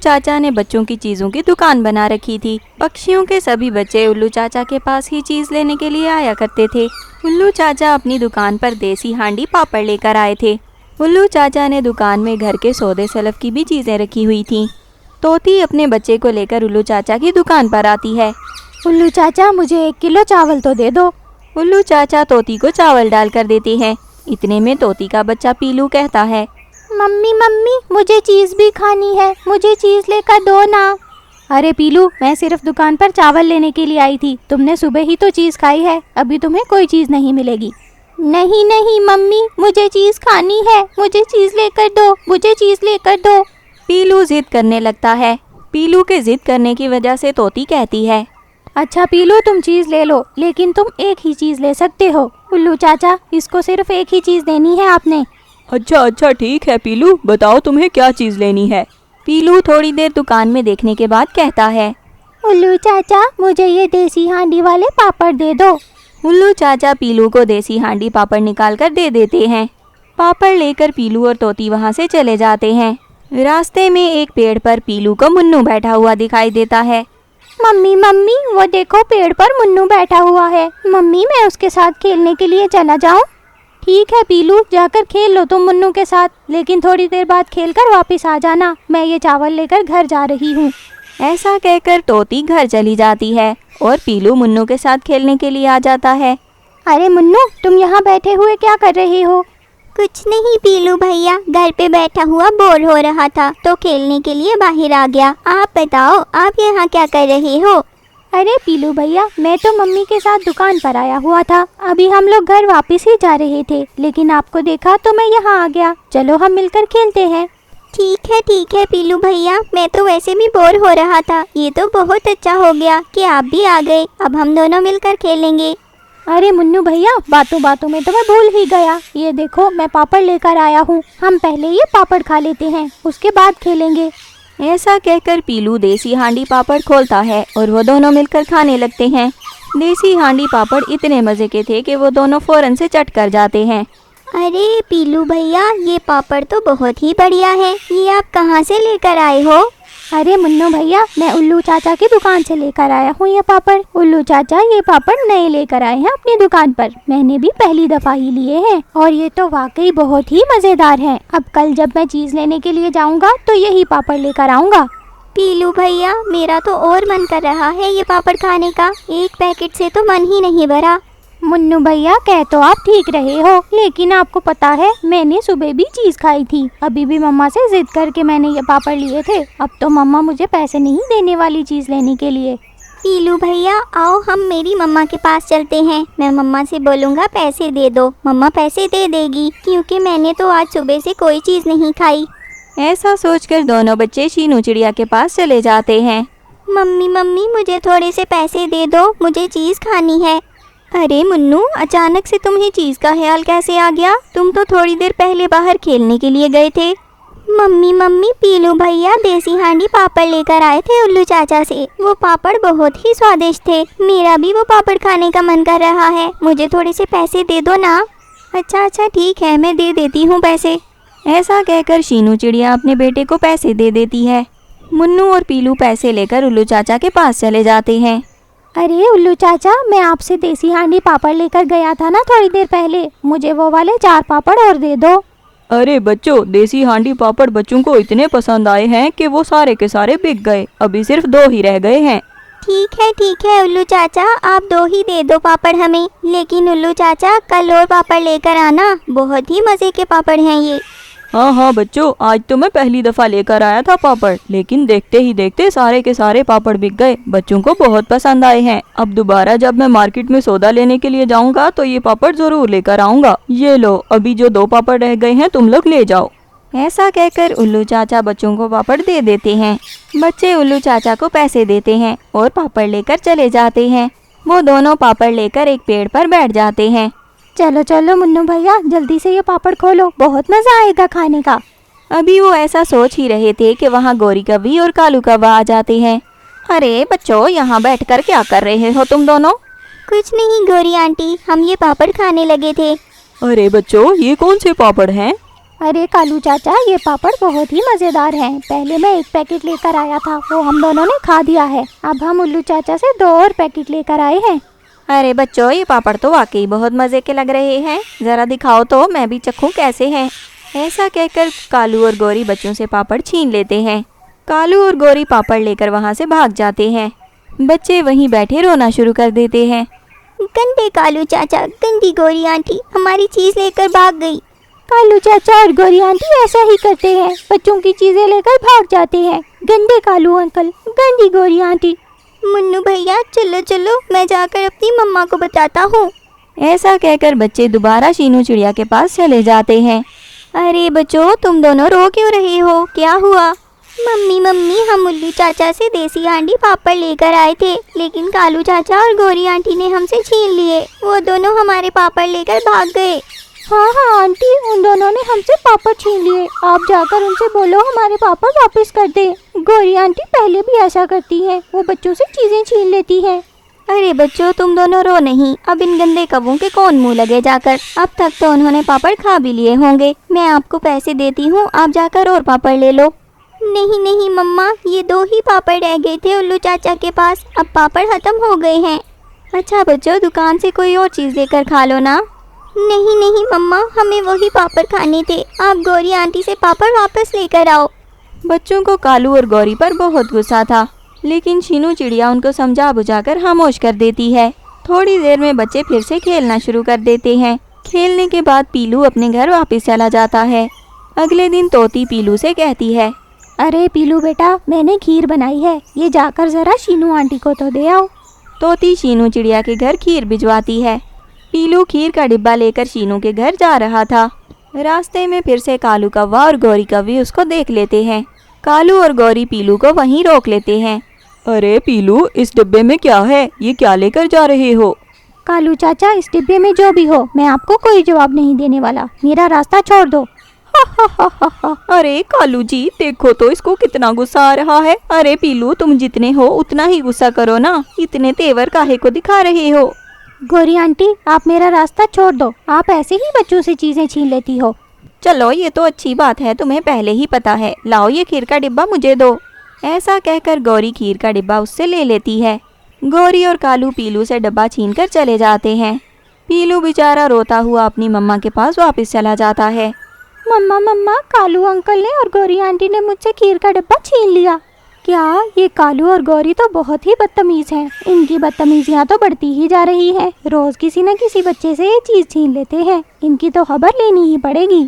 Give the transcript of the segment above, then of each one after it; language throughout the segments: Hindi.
चाचा ने बच्चों की चीजों की दुकान बना रखी थी। पक्षियों के सभी बच्चे उल्लू चाचा के पास ही चीज लेने के लिए आया करते थे। उल्लू चाचा अपनी दुकान पर देसी हांडी पापड़ लेकर आए थे। उल्लू चाचा ने दुकान में घर के सौदे सलफ की भी चीजें रखी हुई थीं। तोती अपने बच्चे को लेकर उल्लू चाचा की दुकान पर आती है। उल्लू चाचा, मुझे 1 किलो चावल तो दे दो। उल्लू चाचा तोती को चावल डालकर देते हैं। इतने में तोती का बच्चा पीलू कहता है, मम्मी मम्मी, मुझे चीज़ भी खानी है, मुझे चीज़ लेकर दो ना। अरे पीलू, मैं सिर्फ दुकान पर चावल लेने के लिए आई थी। तुमने सुबह ही तो चीज़ खाई है, अभी तुम्हें कोई चीज़ नहीं मिलेगी। नहीं नहीं मम्मी, मुझे चीज़ खानी है, मुझे चीज़ लेकर दो, मुझे चीज़ लेकर दो। पीलू जिद करने लगता है। पीलू के जिद करने की वजह से तोती कहती है, अच्छा पीलू, तुम चीज़ ले लो, लेकिन तुम एक ही चीज़ ले सकते हो। उल्लू चाचा, इसको सिर्फ एक ही चीज़ देनी है आपने। अच्छा ठीक है पीलू, बताओ तुम्हें क्या चीज़ लेनी है। पीलू थोड़ी देर दुकान में देखने के बाद कहता है, उल्लू चाचा, मुझे ये देसी हांडी वाले पापड़ दे दो। उल्लू चाचा पीलू को देसी हांडी पापड़ निकाल कर दे देते हैं। पापड़ लेकर पीलू और तोती वहाँ से चले जाते हैं। रास्ते में एक पेड़ पर पीलू को मुन्नू बैठा हुआ दिखाई देता है। मम्मी मम्मी, वो देखो पेड़ पर मुन्नू बैठा हुआ है। मम्मी, मैं उसके साथ खेलने के लिए चला जाऊं? ठीक है पीलू, जाकर खेल लो तुम मुन्नू के साथ, लेकिन थोड़ी देर बाद खेलकर वापस आ जाना। मैं ये चावल लेकर घर जा रही हूँ। ऐसा कहकर तोती घर चली जाती है और पीलू मुन्नू के साथ खेलने के लिए आ जाता है। अरे मुन्नू, तुम यहाँ बैठे हुए क्या कर रहे हो? कुछ नहीं पीलू भैया, घर पे बैठा हुआ बोर हो रहा था तो खेलने के लिए बाहर आ गया। आप बताओ, आप यहाँ क्या कर रहे हो? अरे पीलू भैया, मैं तो मम्मी के साथ दुकान पर आया हुआ था। अभी हम लोग घर वापस ही जा रहे थे, लेकिन आपको देखा तो मैं यहाँ आ गया। चलो हम मिलकर खेलते हैं। ठीक है पीलू भैया, मैं तो वैसे भी बोर हो रहा था। ये तो बहुत अच्छा हो गया कि आप भी आ गए। अब हम दोनों मिलकर खेलेंगे। अरे मुन्नू भैया, बातों बातों में तो मैं भूल ही गया। ये देखो, मैं पापड़ लेकर आया हूँ। हम पहले ये पापड़ खा लेते हैं, उसके बाद खेलेंगे। ऐसा कहकर पीलू देसी हांडी पापड़ खोलता है और वो दोनों मिलकर खाने लगते हैं। देसी हांडी पापड़ इतने मज़े के थे कि वो दोनों फौरन से चट कर जाते हैं। अरे पीलू भैया, ये पापड़ तो बहुत ही बढ़िया है। ये आप कहाँ से लेकर आए हो? अरे मुन्नू भैया, मैं उल्लू चाचा की दुकान से लेकर आया हूँ ये पापड़। उल्लू चाचा ये पापड़ नए लेकर आए हैं अपनी दुकान पर। मैंने भी पहली दफ़ा ही लिए हैं और ये तो वाकई बहुत ही मज़ेदार हैं। अब कल जब मैं चीज़ लेने के लिए जाऊँगा तो यही पापड़ लेकर आऊँगा। पीलू भैया, मेरा तो और मन कर रहा है ये पापड़ खाने का। एक पैकेट से तो मन ही नहीं भरा। मुन्नू भैया, कह तो आप ठीक रहे हो, लेकिन आपको पता है मैंने सुबह भी चीज़ खाई थी। अभी भी मम्मा से जिद करके मैंने ये पापड़ लिए थे। अब तो मम्मा मुझे पैसे नहीं देने वाली चीज़ लेने के लिए। पीलू भैया, आओ हम मेरी मम्मा के पास चलते हैं। मैं मम्मा से बोलूँगा पैसे दे दो। मम्मा पैसे दे देगी, क्योंकि मैंने तो आज सुबह से कोई चीज़ नहीं खाई। ऐसा सोचकर दोनों बच्चे शीनू चिड़िया के पास चले जाते हैं। मम्मी, मुझे थोड़े से पैसे दे दो, मुझे चीज़ खानी है। अरे मुन्नू, अचानक से तुम्हें चीज़ का ख्याल कैसे आ गया? तुम तो थोड़ी देर पहले बाहर खेलने के लिए गए थे। मम्मी, पीलू भैया देसी हांडी पापड़ लेकर आए थे उल्लू चाचा से। वो पापड़ बहुत ही स्वादिष्ट थे। मेरा भी वो पापड़ खाने का मन कर रहा है। मुझे थोड़े से पैसे दे दो ना। अच्छा ठीक है, मैं दे देती हूँ पैसे। ऐसा कहकर शीनू चिड़िया अपने बेटे को पैसे दे देती है। मुन्नू और पीलू पैसे लेकर उल्लू चाचा के पास चले जाते हैं। अरे उल्लू चाचा, मैं आपसे देसी हांडी पापड़ लेकर गया था ना थोड़ी देर पहले। मुझे वो वाले 4 पापड़ और दे दो। अरे बच्चों, देसी हांडी पापड़ बच्चों को इतने पसंद आए हैं कि वो सारे के सारे बिक गए। अभी सिर्फ 2 ही रह गए हैं। ठीक है उल्लू चाचा, आप 2 ही दे दो पापड़ हमें। लेकिन उल्लू चाचा, कल और पापड़ लेकर आना। बहुत ही मज़े के पापड़ हैं ये। हाँ बच्चों, आज तो मैं पहली दफ़ा लेकर आया था पापड़, लेकिन देखते ही देखते सारे के सारे पापड़ बिक गए। बच्चों को बहुत पसंद आए हैं। अब दोबारा जब मैं मार्केट में सौदा लेने के लिए जाऊंगा तो ये पापड़ ज़रूर लेकर आऊंगा। ये लो, अभी जो 2 पापड़ रह गए हैं तुम लोग ले जाओ। ऐसा कहकर उल्लू चाचा बच्चों को पापड़ दे देते हैं। बच्चे उल्लू चाचा को पैसे देते हैं और पापड़ लेकर चले जाते हैं। वो दोनों पापड़ लेकर एक पेड़ पर बैठ जाते हैं। चलो मुन्नू भैया, जल्दी से ये पापड़ खोलो, बहुत मज़ा आएगा खाने का। अभी वो ऐसा सोच ही रहे थे कि वहाँ गोरी कौवी और कालू कौवा आ जाते हैं। अरे बच्चों, यहाँ बैठकर क्या कर रहे हो तुम दोनों? कुछ नहीं गोरी आंटी, हम ये पापड़ खाने लगे थे। अरे बच्चों, ये कौन से पापड़ हैं? अरे कालू चाचा, ये पापड़ बहुत ही मज़ेदार हैं। पहले मैं एक पैकेट लेकर आया था, वो हम दोनों ने खा दिया है। अब हम उल्लू चाचा से 2 और पैकेट लेकर आए हैं। अरे बच्चों, ये पापड़ तो वाकई बहुत मज़े के लग रहे हैं। ज़रा दिखाओ तो मैं भी चखूं कैसे हैं। ऐसा कहकर कालू और गौरी बच्चों से पापड़ छीन लेते हैं। कालू और गौरी पापड़ लेकर वहाँ से भाग जाते हैं। बच्चे वहीं बैठे रोना शुरू कर देते हैं। गंदे कालू चाचा, गंदी गौरी आंटी हमारी चीज़ लेकर भाग गई। कालू चाचा और गौरी आंटी ऐसा ही करते हैं, बच्चों की चीज़ें लेकर भाग जाते हैं। गंदे कालू अंकल, गंदी गौरी आंटी। मुन्नू भैया चलो चलो, मैं जाकर अपनी मम्मा को बताता हूँ। ऐसा कहकर बच्चे दोबारा शीनू चिड़िया के पास चले जाते हैं। अरे बच्चों, तुम दोनों रो क्यों रहे हो? क्या हुआ? मम्मी मम्मी, हम उल्लू चाचा से देसी हांडी पापड़ लेकर आए थे, लेकिन कालू चाचा और गौरी आंटी ने हमसे छीन लिए। वो दोनों हमारे पापड़ लेकर भाग गए। हाँ हाँ आंटी, उन दोनों ने हमसे पापड़ छीन लिए। आप जाकर उनसे बोलो हमारे पापड़ वापस कर दे। गौरी आंटी पहले भी ऐसा करती हैं, वो बच्चों से चीज़ें छीन लेती हैं। अरे बच्चों, तुम दोनों रो नहीं। अब इन गंदे कौवों के कौन मुंह लगे जाकर। अब तक तो उन्होंने पापड़ खा भी लिए होंगे। मैं आपको पैसे देती हूँ, आप जाकर और पापड़ ले लो। नहीं नहीं मम्मा, ये 2 ही पापड़ रह गए थे उल्लू चाचा के पास। अब पापड़ खत्म हो गए हैं। अच्छा बच्चों, दुकान से कोई और चीज़ लेकर खा लो ना। नहीं नहीं मम्मा, हमें वही पापड़ खाने थे। आप गौरी आंटी से पापड़ वापस लेकर आओ। बच्चों को कालू और गौरी पर बहुत गुस्सा था, लेकिन शीनू चिड़िया उनको समझा बुझाकर खामोश कर देती है। थोड़ी देर में बच्चे फिर से खेलना शुरू कर देते हैं। खेलने के बाद पीलू अपने घर वापस चला जाता है। अगले दिन तोती पीलू से कहती है, अरे पीलू बेटा, मैंने खीर बनाई है, ये जाकर ज़रा शीनू आंटी को तो दे आओ। तोती शीनू चिड़िया के घर खीर भिजवाती है। पीलू खीर का डिब्बा लेकर शीनू के घर जा रहा था। रास्ते में फिर से कालू कौवा और गौरी कौवी उसको देख लेते हैं। कालू और गौरी पीलू को वहीं रोक लेते हैं। अरे पीलू, इस डिब्बे में क्या है? ये क्या लेकर जा रहे हो? कालू चाचा, इस डिब्बे में जो भी हो, मैं आपको कोई जवाब नहीं देने वाला। मेरा रास्ता छोड़ दो। अरे कालू जी, देखो तो इसको कितना गुस्सा आ रहा है। अरे पीलू, तुम जितने हो उतना ही गुस्सा करो ना, इतने तेवर काहे को दिखा रहे हो? गौरी आंटी, आप मेरा रास्ता छोड़ दो। आप ऐसे ही बच्चों से चीज़ें छीन लेती हो। चलो, ये तो अच्छी बात है, तुम्हें पहले ही पता है। लाओ ये खीर का डिब्बा मुझे दो। ऐसा कहकर गौरी खीर का डिब्बा उससे ले लेती है। गौरी और कालू पीलू से डब्बा छीनकर चले जाते हैं। पीलू बेचारा रोता हुआ अपनी मम्मा के पास वापस चला जाता है। मम्मा मम्मा, कालू अंकल ने और गौरी आंटी ने मुझसे खीर का डिब्बा छीन लिया। क्या ये कालू और गौरी तो बहुत ही बदतमीज़ हैं। इनकी बदतमीजियाँ तो बढ़ती ही जा रही हैं। रोज़ किसी न किसी बच्चे से ये चीज़ छीन लेते हैं। इनकी तो खबर लेनी ही पड़ेगी।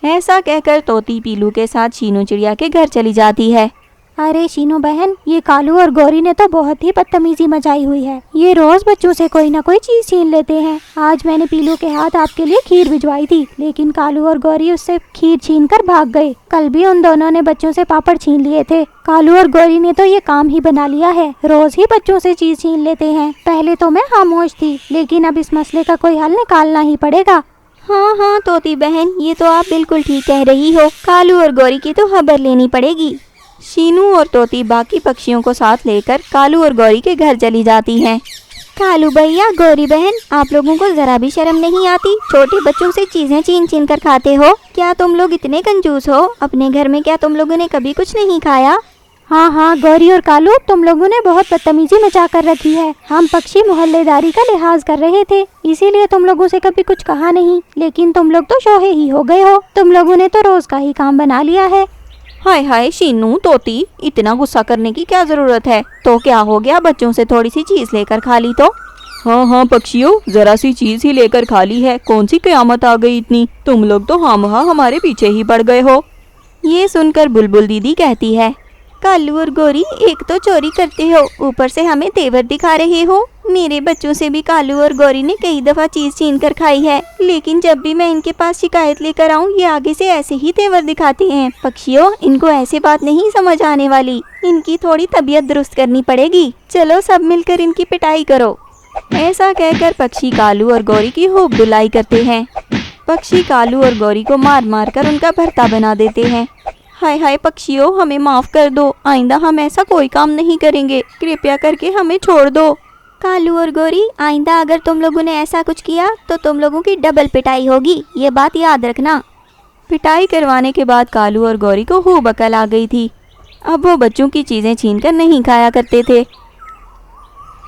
ऐसा कहकर तोती पीलू के साथ शीनू चिड़िया के घर चली जाती है। अरे शीनू बहन, ये कालू और गौरी ने तो बहुत ही बदतमीजी मचाई हुई है। ये रोज बच्चों से कोई ना कोई चीज छीन लेते हैं। आज मैंने पीलू के हाथ आपके लिए खीर भिजवाई थी, लेकिन कालू और गौरी उससे खीर छीन कर भाग गए। कल भी उन दोनों ने बच्चों से पापड़ छीन लिए थे। कालू और गौरी ने तो ये काम ही बना लिया है, रोज ही बच्चों से चीज छीन लेते हैं। पहले तो मैं खामोश थी, लेकिन अब इस मसले का कोई हल निकालना ही पड़ेगा। हाँ हाँ तोती बहन, ये तो आप बिल्कुल ठीक कह रही हो। कालू और गौरी की तो खबर लेनी पड़ेगी। शीनू और तोती बाकी पक्षियों को साथ लेकर कालू और गौरी के घर चली जाती हैं। कालू भैया, गौरी बहन, आप लोगों को जरा भी शर्म नहीं आती? छोटे बच्चों से चीजें छीन छीन कर खाते हो। क्या तुम लोग इतने कंजूस हो? अपने घर में क्या तुम लोगों ने कभी कुछ नहीं खाया? हाँ हाँ गौरी और कालू, तुम लोगों ने बहुत बदतमीजी मचा कर रखी है। हम पक्षी मोहल्लेदारी का लिहाज कर रहे थे, इसीलिए तुम लोगों से कभी कुछ कहा नहीं। लेकिन तुम लोग तो शोहे ही हो गए हो। तुम लोगों ने तो रोज का ही काम बना लिया है। हाय हाय शीनू, तोती, इतना गुस्सा करने की क्या जरूरत है? तो क्या हो गया, बच्चों से थोड़ी सी चीज लेकर खा ली तो? हाँ हाँ पक्षियों, जरा सी चीज ही लेकर खा ली है, कौन सी कयामत आ गई इतनी? तुम लोग तो हाँ हमारे पीछे ही पड़ गए हो। ये सुनकर बुलबुल दीदी कहती है, कालू और गौरी, एक तो चोरी करते हो, ऊपर से हमें तेवर दिखा रहे हो। मेरे बच्चों से भी कालू और गौरी ने कई दफा चीज छीन कर खाई है, लेकिन जब भी मैं इनके पास शिकायत लेकर आऊँ, ये आगे से ऐसे ही तेवर दिखाते हैं। पक्षियों, इनको ऐसे बात नहीं समझ आने वाली। इनकी थोड़ी तबीयत दुरुस्त करनी पड़ेगी। चलो सब मिलकर इनकी पिटाई करो। ऐसा कहकर पक्षी कालू और गौरी की खूब धुलाई करते हैं। पक्षी कालू और गौरी को मार मार कर उनका भरता बना देते हैं। हाय हाय पक्षियों, हमें माफ़ कर दो, आइंदा हम ऐसा कोई काम नहीं करेंगे, कृपया करके हमें छोड़ दो। कालू और गौरी, आइंदा अगर तुम लोगों ने ऐसा कुछ किया तो तुम लोगों की डबल पिटाई होगी, ये बात याद रखना। पिटाई करवाने के बाद कालू और गौरी को खूब अकल आ गई थी। अब वो बच्चों की चीज़ें छीनकर नहीं खाया करते थे।